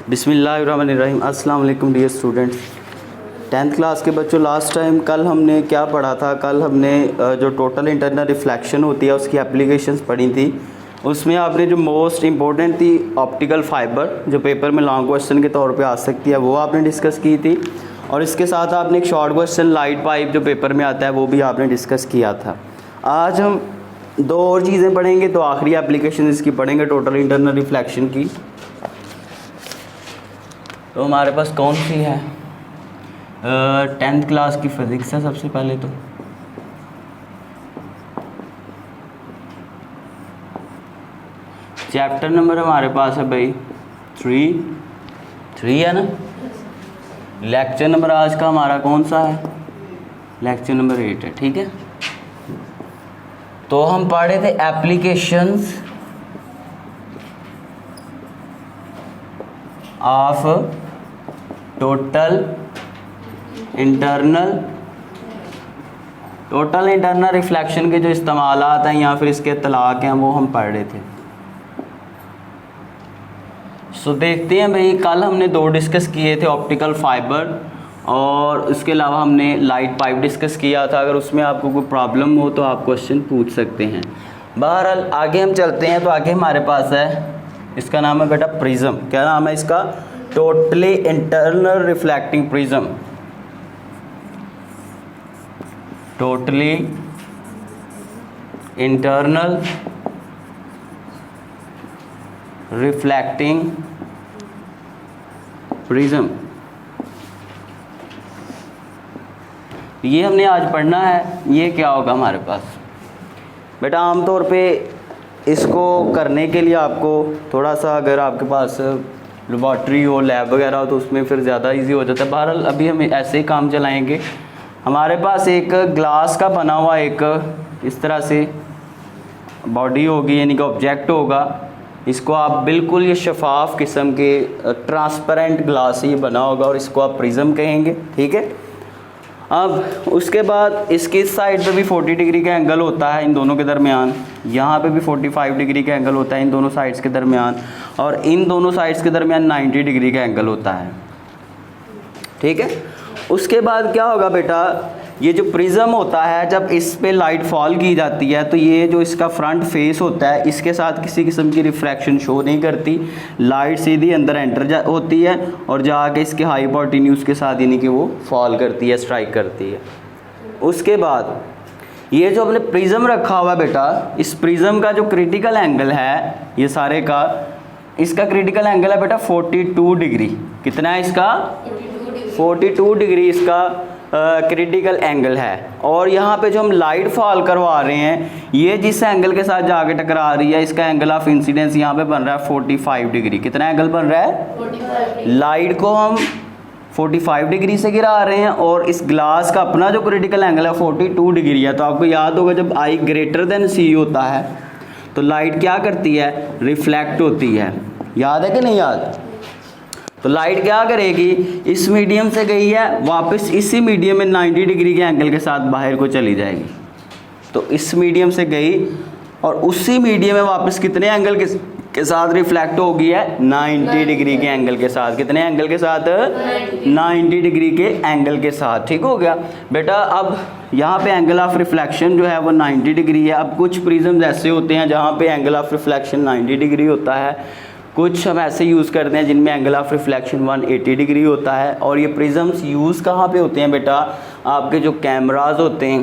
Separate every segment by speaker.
Speaker 1: बिस्मिल्लाहिर्रहमानिर्रहीम। अस्सलाम वालेकुम डियर स्टूडेंट्स। 10th क्लास के बच्चों, लास्ट टाइम कल हमने क्या पढ़ा था? कल हमने जो टोटल इंटरनल रिफ्लेक्शन होती है उसकी एप्लीकेशंस पढ़ी थी। उसमें आपने जो मोस्ट इम्पोर्टेंट थी ऑप्टिकल फ़ाइबर, जो पेपर में लॉन्ग क्वेश्चन के तौर पे आ सकती है, वो आपने डिस्कस की थी। और इसके साथ आपने एक शॉर्ट क्वेश्चन लाइट पाइप जो पेपर में आता है वो भी आपने डिस्कस किया था। आज हम दो और चीज़ें पढ़ेंगे, तो आखिरी एप्लीकेशन इसकी पढ़ेंगे टोटल इंटरनल रिफ्लेक्शन की। तो हमारे पास कौन सी है? 10th क्लास की फिज़िक्स है सबसे पहले। तो चैप्टर नंबर हमारे पास है भाई 3 है ना। लेक्चर नंबर आज का हमारा कौन सा है? लेक्चर नंबर 8 है, ठीक है। तो हम पढ़े थे applications of total internal reflection के जो इस्तेमालात हैं या फिर इसके इतलाक़ हैं वो हम पढ़ रहे थे। सो देखते हैं भाई, कल हमने दो डिस्कस किए थे, ऑप्टिकल फ़ाइबर और उसके अलावा हमने लाइट पाइप डिस्कस किया था। अगर उसमें आपको कोई प्रॉब्लम हो तो आप क्वेश्चन पूछ सकते हैं। बहरहाल आगे हम चलते हैं। तो आगे हमारे पास है, इसका नाम है बेटा प्रिज्म। क्या नाम है इसका? Totally internal reflecting prism. Totally internal reflecting prism, ये हमने आज पढ़ना है। ये क्या होगा हमारे पास बेटा? आमतौर पे इसको करने के लिए आपको थोड़ा सा, अगर आपके पास लेबॉर्ट्री हो, लैब वगैरह हो, तो उसमें फिर ज़्यादा इजी हो जाता है। बहरहाल अभी हम ऐसे ही काम चलाएंगे। हमारे पास एक ग्लास का बना हुआ एक इस तरह से बॉडी होगी, यानी कि ऑब्जेक्ट होगा। इसको आप बिल्कुल ये शफाफ किस्म के ट्रांसपेरेंट ग्लास से ये बना होगा और इसको आप प्रिज्म कहेंगे, ठीक है। अब उसके बाद इसकी साइड पे भी 40 डिग्री का एंगल होता है इन दोनों के दरमियान। यहाँ पे भी 45 डिग्री का एंगल होता है इन दोनों साइड्स के दरमियान, और इन दोनों साइड्स के दरमियान 90 डिग्री का एंगल होता है, ठीक है। उसके बाद क्या होगा बेटा? ये जो प्रिज्म होता है, जब इस पे लाइट फॉल की जाती है तो ये जो इसका फ्रंट फेस होता है, इसके साथ किसी किस्म की रिफ्रैक्शन शो नहीं करती। लाइट सीधी अंदर एंटर होती है और जाके इसके हाइपोटेन्यूज के साथ, यानी कि वो फॉल करती है, स्ट्राइक करती है। उसके बाद ये जो हमने प्रिज्म रखा हुआ है बेटा, इस प्रिज्म का जो क्रिटिकल एंगल है, ये सारे का, इसका क्रिटिकल एंगल है बेटा 42 डिग्री। कितना है इसका? 42 डिग्री इसका क्रिटिकल एंगल है। और यहाँ पे जो हम लाइट फॉल करवा रहे हैं, ये जिस एंगल के साथ जाके टकरा रही है, इसका एंगल ऑफ इंसिडेंस यहाँ पे बन रहा है 45 डिग्री। कितना एंगल बन रहा है? 45। लाइट को हम 45 डिग्री से गिरा रहे हैं और इस ग्लास का अपना जो क्रिटिकल एंगल है 42 डिग्री है। तो आपको याद होगा, जब I ग्रेटर देन C होता है तो लाइट क्या करती है? रिफ्लेक्ट होती है। याद है कि नहीं याद? तो लाइट क्या करेगी? इस मीडियम से गई है, वापस इसी मीडियम में 90 डिग्री के एंगल के साथ बाहर को चली जाएगी। तो इस मीडियम से गई और उसी मीडियम में वापस कितने एंगल के साथ रिफ्लेक्ट होगी है? 90 डिग्री के एंगल के साथ। कितने एंगल के साथ? 90 डिग्री के एंगल के साथ, ठीक हो गया बेटा। अब यहाँ पे एंगल ऑफ रिफ्लेक्शन जो है वो 90 डिग्री है। अब कुछ प्रिज्म ऐसे होते हैं जहाँ पे एंगल ऑफ रिफ्लेक्शन 90 डिग्री होता है, कुछ हम ऐसे यूज़ करते हैं जिनमें एंगल ऑफ रिफ्लेक्शन 180 डिग्री होता है। और ये प्रिज्म्स यूज़ कहाँ पे होते हैं बेटा? आपके जो कैमराज होते हैं,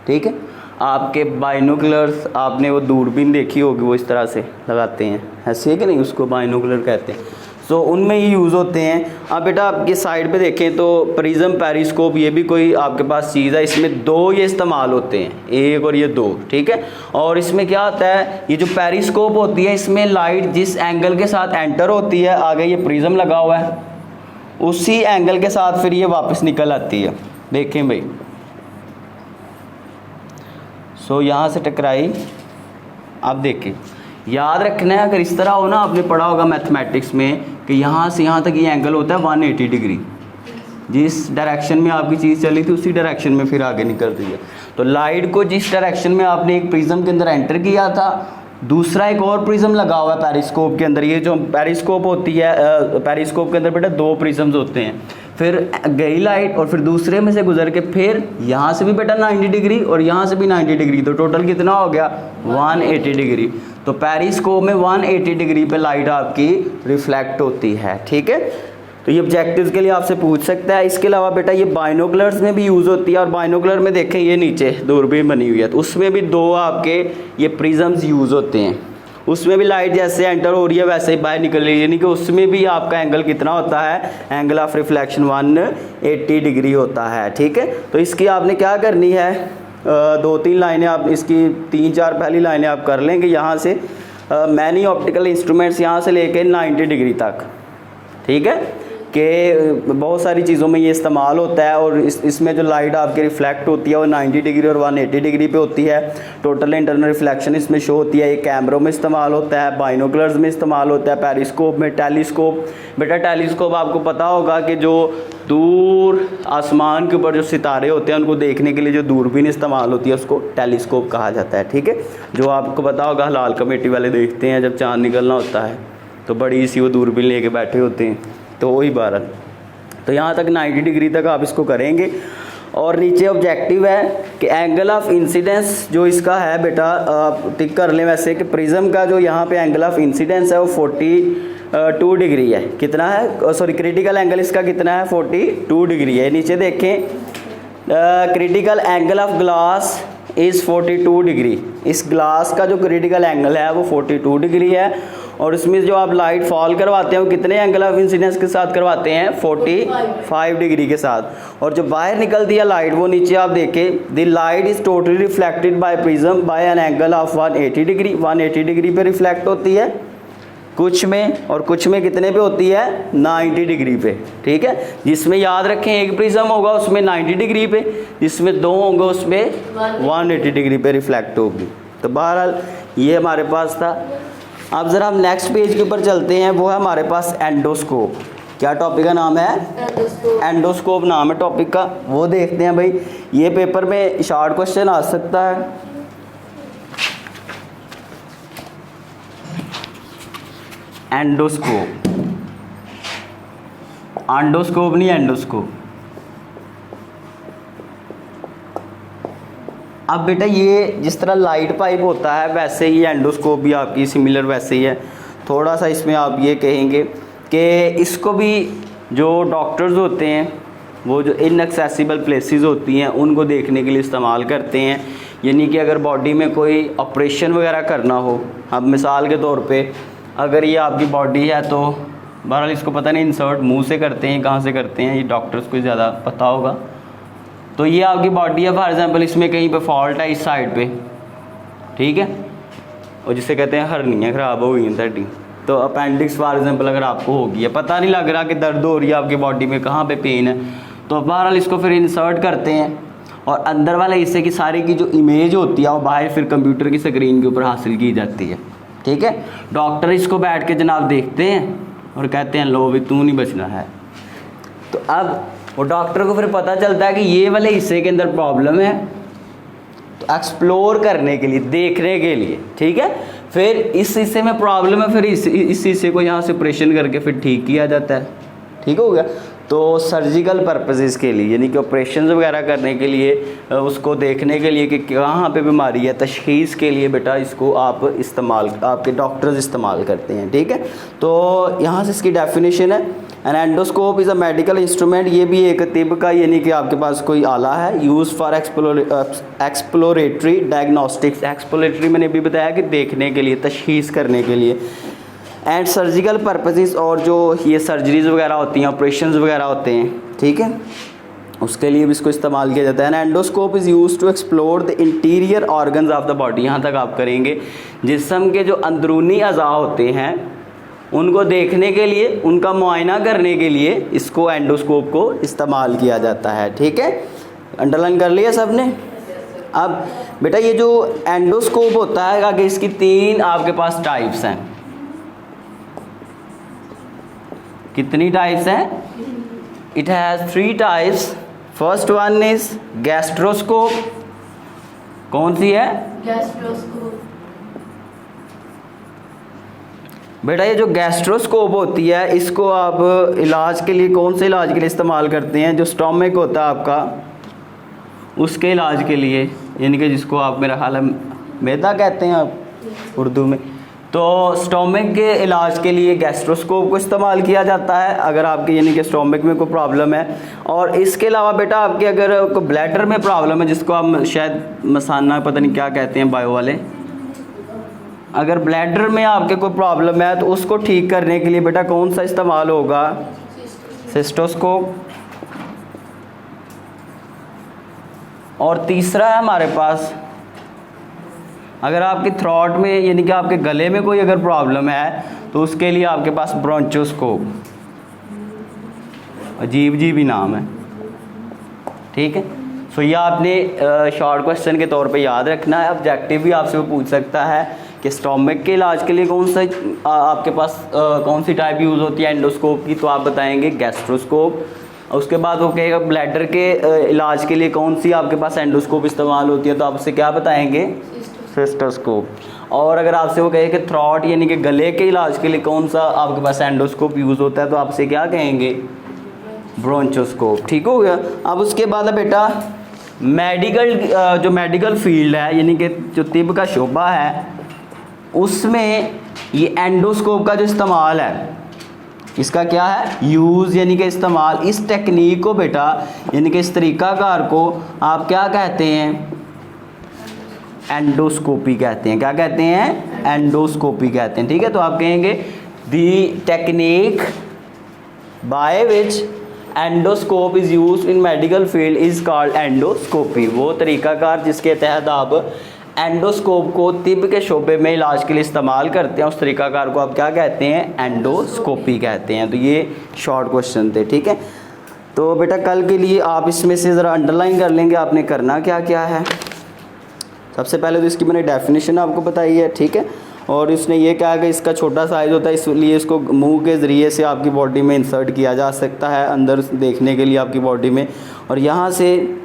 Speaker 1: ठीक है, आपके बाइनोकुलर्स, आपने वो दूरबीन देखी होगी, वो इस तरह से लगाते हैं, ऐसे है कि नहीं, उसको बाइनोकुलर कहते हैं। सो उनमें ये यूज़ होते हैं। अब बेटा आपके साइड पे देखें तो प्रिज्म, पेरिस्कोप, ये भी कोई आपके पास चीज़ है। इसमें दो ये इस्तेमाल होते हैं, एक और ये दो, ठीक है। और इसमें क्या होता है? ये जो पेरिस्कोप होती है, इसमें लाइट जिस एंगल के साथ एंटर होती है, आगे ये प्रिज्म लगा हुआ है, उसी एंगल के साथ फिर ये वापस निकल आती है। देखें भाई, सो यहाँ से टकराई। अब देखें, याद रखना है, अगर इस तरह हो ना, आपने पढ़ा होगा मैथमेटिक्स में कि यहाँ से यहाँ तक ये एंगल होता है 180 डिग्री। जिस डायरेक्शन में आपकी चीज़ चली थी उसी डायरेक्शन में फिर आगे निकल रही है। तो लाइट को जिस डायरेक्शन में आपने एक प्रिज्म के अंदर एंटर किया था दूसरा एक और प्रिज्म लगा हुआ है पेरिस्कोप के अंदर। ये जो पेरिस्कोप होती है, पेरिस्कोप के अंदर बेटा 2 प्रिज्म्स होते हैं। फिर गई लाइट और फिर दूसरे में से गुजर के फिर यहाँ से भी बेटा 90 डिग्री और यहाँ से भी 90 डिग्री, तो टोटल कितना हो गया 180 डिग्री। तो पेरिस्कोप में 180 डिग्री पे लाइट आपकी रिफ्लेक्ट होती है, ठीक है। तो ये ऑब्जेक्टिव्स के लिए आपसे पूछ सकता है। इसके अलावा बेटा ये बाइनोकुलर्स में भी यूज़ होती है, और बाइनोकुलर में देखें ये नीचे दूरबीन बनी हुई है, तो उसमें भी 2 आपके ये प्रिज्म्स यूज़ होते हैं। उसमें भी लाइट जैसे एंटर हो रही है वैसे ही बाहर निकल रही है, यानी कि उसमें भी आपका एंगल कितना होता है, एंगल ऑफ रिफ्लेक्शन 180 डिग्री होता है, ठीक है। तो इसकी आपने क्या करनी है, 2-3 लाइनें आप इसकी 3-4 पहली लाइनें आप कर लेंगे यहाँ से, मैनी ऑप्टिकल इंस्ट्रूमेंट्स यहाँ से लेके 90 डिग्री तक, ठीक है, कि बहुत सारी चीज़ों में ये इस्तेमाल होता है। और इसमें जो लाइट आपकी रिफ्लेक्ट होती है वो 90 डिग्री और 180 डिग्री पे होती है। टोटल इंटरनल रिफ्लेक्शन इसमें शो होती है। ये कैमरों में इस्तेमाल होता है, बाइनोकुलर्स में इस्तेमाल होता है, पेरिस्कोप में, टेलीस्कोप। बेटा टेलीस्कोप आपको पता होगा कि जो दूर आसमान के ऊपर जो सितारे होते हैं उनको देखने के लिए जो दूरबीन इस्तेमाल होती है उसको टेलीस्कोप कहा जाता है, ठीक है। जो आपको पता होगा हलाल कमेटी वाले देखते हैं जब चाँद निकलना होता है तो बड़ी सी वो दूरबीन लेके बैठे होते हैं, तो वही 12। तो यहाँ तक 90 डिग्री तक आप इसको करेंगे। और नीचे ऑब्जेक्टिव है कि एंगल ऑफ इंसिडेंस जो इसका है बेटा, आप टिक कर लें वैसे कि प्रिज्म का जो यहाँ पे एंगल ऑफ इंसिडेंस है वो 42 डिग्री है। कितना है, सॉरी क्रिटिकल एंगल इसका कितना है, 42 डिग्री है। नीचे देखें, critical angle of glass is 42 degree. इस ग्लास का जो क्रिटिकल एंगल है वो 42 डिग्री है। और इसमें जो आप लाइट फॉल करवाते हैं वो कितने एंगल ऑफ इंसिडेंस के साथ करवाते हैं, 45 डिग्री के साथ। और जो बाहर निकलती है लाइट वो नीचे आप देखें, the light is totally reflected by prism by an angle of 180 degree. 180 degree पे रिफ्लेक्ट होती है कुछ में, और कुछ में कितने पे होती है, 90 डिग्री पे, ठीक है। जिसमें याद रखें एक प्रिज्म होगा उसमें 90 डिग्री पे, जिसमें 2 होंगे उसमें 180 डिग्री पे रिफ्लेक्ट होगी। तो बहरहाल ये हमारे पास था। अब ज़रा हम नेक्स्ट पेज के ऊपर चलते हैं, वो है हमारे पास एंडोस्कोप। क्या टॉपिक का नाम है, एंडोस्कोप नाम है टॉपिक का। वो देखते हैं भाई, ये पेपर में शॉर्ट क्वेश्चन आ सकता है। एंडोस्कोप, आंडोस्कोप नहीं, एंडोस्कोप। अब बेटा ये जिस तरह लाइट पाइप होता है वैसे ही एंडोस्कोप भी आपकी सिमिलर वैसे ही है। थोड़ा सा इसमें आप ये कहेंगे कि इसको भी जो डॉक्टर्स होते हैं वो जो इनएक्सेसिबल प्लेसेस होती हैं उनको देखने के लिए इस्तेमाल करते हैं। यानी कि अगर बॉडी में कोई ऑपरेशन वगैरह करना हो, अब मिसाल के तौर पे अगर ये आपकी बॉडी है तो बहरहाल इसको पता नहीं इंसर्ट मुंह से करते हैं कहाँ से करते हैं, ये डॉक्टर्स को ज़्यादा पता होगा। तो ये आपकी बॉडी है फॉर एग्जांपल, इसमें कहीं पे फॉल्ट है इस साइड पे, ठीक है, और जिसे कहते हैं हर्नियाँ ख़राब हो गई हैं हड्डी, तो अपेंडिक्स फॉर एग्जांपल अगर आपको होगी है, पता नहीं लग रहा कि दर्द हो रही है आपकी बॉडी में, कहाँ पे पेन है, तो बहरहाल इसको फिर इंसर्ट करते हैं और अंदर वाले हिस्से की सारी की जो इमेज होती है वो बाहर फिर कंप्यूटर की स्क्रीन के ऊपर हासिल की जाती है, ठीक है। डॉक्टर इसको बैठ के जनाब देखते हैं और कहते हैं लो भी तू नहीं बचना है। तो अब वो डॉक्टर को फिर पता चलता है कि ये वाले हिस्से के अंदर प्रॉब्लम है, तो एक्सप्लोर करने के लिए, देखने के लिए, ठीक है, फिर इस हिस्से में प्रॉब्लम है, फिर इस हिस्से को यहाँ से ऑपरेशन करके फिर ठीक किया जाता है, ठीक हो गया। तो सर्जिकल पर्पसेस के लिए यानी कि ऑपरेशन वगैरह करने के लिए, उसको देखने के लिए कि कहाँ पे बीमारी है, तशख़ीस के लिए बेटा इसको आप इस्तेमाल, आपके डॉक्टर्स इस्तेमाल करते हैं, ठीक है। तो यहाँ से इसकी डेफिनेशन है, an endoscope is a medical instrument. ये भी एक तिब का यानी कि आपके पास कोई आला है, use for exploratory diagnostics. Exploratory मैंने भी बताया कि देखने के लिए, तशख़ीस करने के लिए, एंड सर्जिकल पर्पसेस, और जो ये सर्जरीज़ वगैरह होती हैं, ऑपरेशंस वगैरह होते हैं, ठीक है, उसके लिए भी इसको इस्तेमाल किया जाता है। An endoscope is use to explore the interior organs of the body. यहाँ तक आप करेंगे, जिस्म के जो अंदरूनी अज़ा होते हैं उनको देखने के लिए, उनका मुआयना करने के लिए इसको एंडोस्कोप को इस्तेमाल किया जाता है, ठीक है। अंडरलाइन कर लिया सब ने। अब बेटा ये जो एंडोस्कोप होता है आगे इसकी 3 आपके पास टाइप्स हैं। कितनी टाइप्स हैं? It has 3 types. First one is gastroscope. कौन सी है?
Speaker 2: गैस्ट्रोस्कोप।
Speaker 1: बेटा ये जो गैस्ट्रोस्कोप होती है इसको आप इलाज के लिए, कौन से इलाज के लिए इस्तेमाल करते हैं? जो स्टोमिक होता है आपका उसके इलाज के लिए, यानी कि जिसको आप मेरा ख्याल है मैदा कहते हैं आप उर्दू में। तो स्टोमिक के इलाज के लिए गैस्ट्रोस्कोप को इस्तेमाल किया जाता है अगर आपके यानी कि स्टोमिक में कोई प्रॉब्लम है। और इसके अलावा बेटा आपके अगर कोई ब्लैडर में प्रॉब्लम है, जिसको आप शायद मसाना पता नहीं क्या कहते हैं बायो वाले, अगर ब्लैडर में आपके कोई प्रॉब्लम है तो उसको ठीक करने के लिए बेटा कौन सा इस्तेमाल होगा? सिस्टोस्कोप। और तीसरा है हमारे पास, अगर आपके थ्रोट में यानी कि आपके गले में कोई अगर प्रॉब्लम है तो उसके लिए आपके पास ब्रोंचोस्कोप। अजीब अजीब ही नाम है, ठीक है। सो ये आपने शॉर्ट क्वेश्चन के तौर पे याद रखना है। ऑब्जेक्टिव भी आपसे वो पूछ सकता है कि स्टोमिक के इलाज के लिए कौन सा आपके पास कौन सी टाइप यूज़ होती है एंडोस्कोप की, तो आप बताएंगे गैस्ट्रोस्कोप। उसके बाद वो कहेगा ब्लैडर के इलाज के लिए कौन सी आपके पास एंडोस्कोप इस्तेमाल होती है, तो आप उससे क्या बताएंगे? सिस्टोस्कोप। और अगर आपसे वो कहे कि थ्रोट यानी कि गले के इलाज के लिए कौन सा आपके पास एंडोस्कोप यूज़ होता है, तो आपसे क्या कहेंगे? ब्रोंचोस्कोप। ठीक हो गया। अब उसके बाद है बेटा मेडिकल, जो मेडिकल फील्ड है यानी कि जो तिब का शोबा है उसमें ये एंडोस्कोप का जो इस्तेमाल है, इसका क्या है? यूज़ यानी कि इस्तेमाल। इस टेक्निक को बेटा यानी कि इस तरीक़ाकार को आप क्या कहते हैं? एंडोस्कोपी कहते हैं। क्या कहते हैं? एंडोस्कोपी कहते हैं, ठीक है। तो आप कहेंगे the technique by which endoscope is use in medical field is called endoscopy. वो तरीक़ाकार जिसके तहत आप एंडोस्कोप को तिब के शोबे में इलाज के लिए इस्तेमाल करते हैं, उस तरीक़ाकार को आप क्या कहते हैं? एंडोस्कोपी कहते हैं। तो ये शॉर्ट क्वेश्चन थे, ठीक है। तो बेटा कल के लिए आप इसमें से ज़रा अंडरलाइन कर लेंगे आपने करना क्या क्या है। सबसे पहले तो इसकी मैंने डेफिनेशन आपको बताई है, ठीक है। और इसने ये कहा कि इसका छोटा साइज़ होता है, इसलिए इसको मुंह के ज़रिए से आपकी बॉडी में इंसर्ट किया जा सकता है अंदर देखने के लिए आपकी बॉडी में। और यहाँ से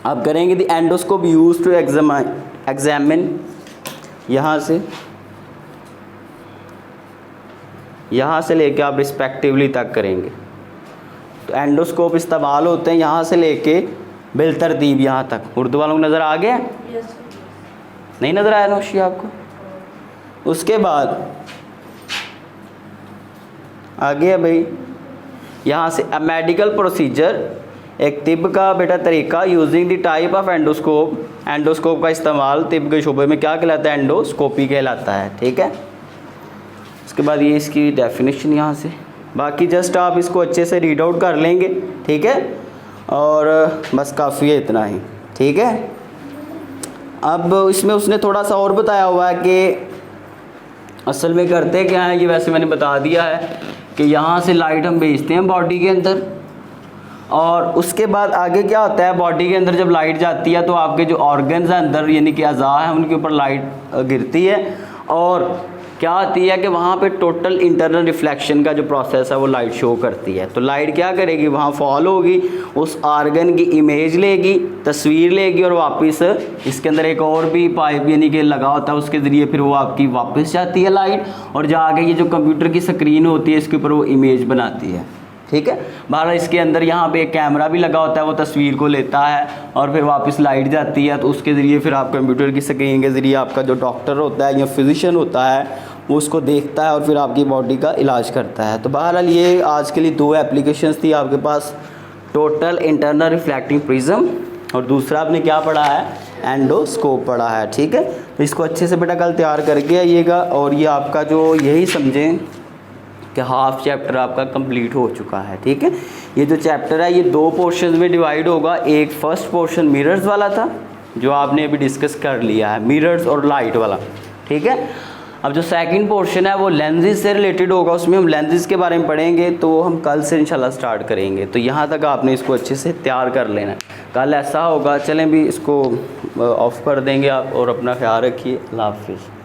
Speaker 1: आप करेंगे the endoscope use to examine, यहाँ से लेके आप रिस्पेक्टिवली तक करेंगे। तो एंडोस्कोप इस्तेमाल होते हैं यहाँ से लेके बिलतरतीब यहाँ तक। उर्दू वालों को नज़र आ गया? नहीं नज़र आया नौशी आपको? उसके बाद आगे है भाई यहाँ से अ मेडिकल प्रोसीजर, एक तिब का बेटा तरीका using the type of endoscope. Endoscope का इस्तेमाल तिब के शोबे में क्या कहलाता है? एंडोस्कोपी कहलाता है, ठीक है। उसके बाद ये इसकी डेफिनेशन यहाँ से, बाकी जस्ट आप इसको अच्छे से रीड आउट कर लेंगे, ठीक है। और बस काफ़ी है इतना ही, ठीक है। अब इसमें उसने थोड़ा सा और बताया हुआ है कि असल में करते क्या है, ये वैसे मैंने बता दिया है कि यहाँ से लाइट हम भेजते हैं बॉडी के अंदर, और उसके बाद आगे क्या होता है? बॉडी के अंदर जब लाइट जाती है तो आपके जो ऑर्गन्स हैं अंदर यानी कि अज़ा हैं उनके ऊपर लाइट गिरती है, और क्या होती है कि वहाँ पे टोटल इंटरनल रिफ्लेक्शन का जो प्रोसेस है वो लाइट शो करती है। तो लाइट क्या करेगी? वहाँ फॉल होगी, उस आर्गन की इमेज लेगी, तस्वीर लेगी, और वापस इसके अंदर एक और भी पाइप यानी कि लगा होता है, उसके ज़रिए फिर वो आपकी वापस जाती है लाइट, और जाके ये जो कंप्यूटर की स्क्रीन होती है इसके ऊपर वो इमेज बनाती है, ठीक है। बाहर इसके अंदर यहाँ पे एक कैमरा भी लगा होता है, वो तस्वीर को लेता है और फिर वापस लाइट जाती है, तो उसके ज़रिए फिर आप कंप्यूटर की स्क्रीन के ज़रिए आपका जो डॉक्टर होता है या फिजिशियन होता है वो उसको देखता है और फिर आपकी बॉडी का इलाज करता है। तो बहरहाल ये आज के लिए दो एप्लीकेशंस थी आपके पास, टोटल इंटरनल रिफ्लेक्टिंग प्रिज्म, और दूसरा आपने क्या पढ़ा है? एंडोस्कोप पढ़ा है, ठीक है। तो इसको अच्छे से बेटा कल तैयार करके आइएगा, और ये आपका जो यही समझें कि हाफ चैप्टर आपका कंप्लीट हो चुका है, ठीक है। ये जो चैप्टर है ये दो पोर्शंस में डिवाइड होगा। एक फर्स्ट पोर्शन मिरर्स वाला था जो आपने अभी डिस्कस कर लिया है, मिरर्स और लाइट वाला, ठीक है। अब जो सेकंड पोर्शन है वो लेंसेज से रिलेटेड होगा, उसमें हम लेंसेज के बारे में पढ़ेंगे, तो हम कल से इंशाल्लाह स्टार्ट करेंगे। तो यहाँ तक आपने इसको अच्छे से तैयार कर लेना है, कल ऐसा होगा। चलें भी इसको ऑफ़ कर देंगे आप, और अपना ख्याल रखिए। अल्लाह हाफ़िज़।